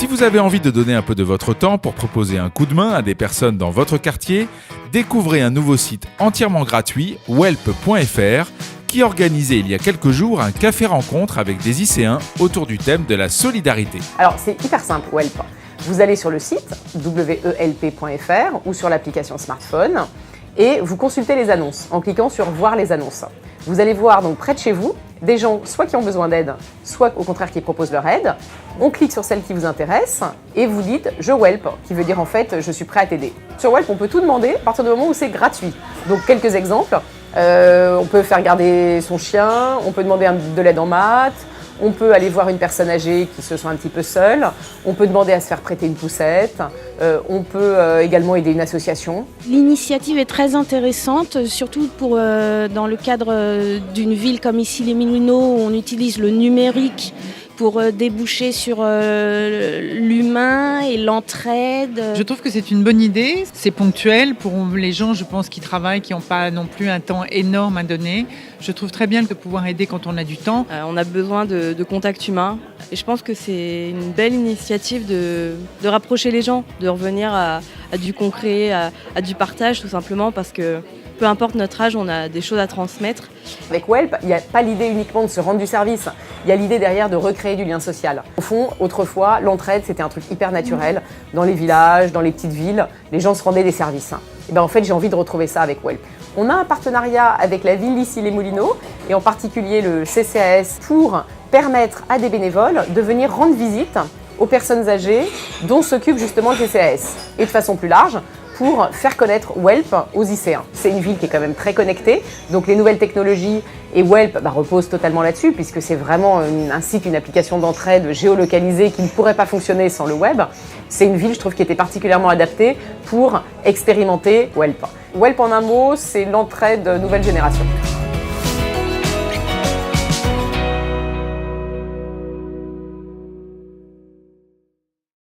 Si vous avez envie de donner un peu de votre temps pour proposer un coup de main à des personnes dans votre quartier, découvrez un nouveau site entièrement gratuit, welp.fr, qui organisait il y a quelques jours un café-rencontre avec des lycéens autour du thème de la solidarité. Alors c'est hyper simple, Welp. Vous allez sur le site welp.fr ou sur l'application smartphone et vous consultez les annonces en cliquant sur Voir les annonces. Vous allez voir donc près de chez vous des gens soit qui ont besoin d'aide, soit au contraire qui proposent leur aide. On clique sur celle qui vous intéresse et vous dites « Je Welp », qui veut dire en fait « Je suis prêt à t'aider ». Sur Welp, on peut tout demander à partir du moment où c'est gratuit. Donc quelques exemples, on peut faire garder son chien, on peut demander de l'aide en maths, on peut aller voir une personne âgée qui se sent un petit peu seule, on peut demander à se faire prêter une poussette, on peut également aider une association. L'initiative est très intéressante, surtout dans le cadre d'une ville comme ici les Moulineaux, où on utilise le numérique pour déboucher sur l'humain et l'entraide. Je trouve que c'est une bonne idée, c'est ponctuel pour les gens, je pense, qui travaillent, qui n'ont pas non plus un temps énorme à donner. Je trouve très bien de pouvoir aider quand on a du temps. On a besoin de contact humain et je pense que c'est une belle initiative de rapprocher les gens, de revenir à du concret, à du partage tout simplement parce que peu importe notre âge, on a des choses à transmettre. Avec Welp, il n'y a pas l'idée uniquement de se rendre du service, il y a l'idée derrière de recréer du lien social. Au fond, autrefois, l'entraide, c'était un truc hyper naturel. Dans les villages, dans les petites villes, les gens se rendaient des services. Et ben, en fait, j'ai envie de retrouver ça avec Welp. On a un partenariat avec la ville d'ici les Moulineaux, et en particulier le CCAS, pour permettre à des bénévoles de venir rendre visite aux personnes âgées dont s'occupe justement le CCAS. Et de façon plus large, pour faire connaître Welp aux lycéens. C'est une ville qui est quand même très connectée, donc les nouvelles technologies et Welp reposent totalement là-dessus, puisque c'est vraiment un site, une application d'entraide géolocalisée qui ne pourrait pas fonctionner sans le web. C'est une ville, je trouve, qui était particulièrement adaptée pour expérimenter Welp. Welp en un mot, c'est l'entraide nouvelle génération.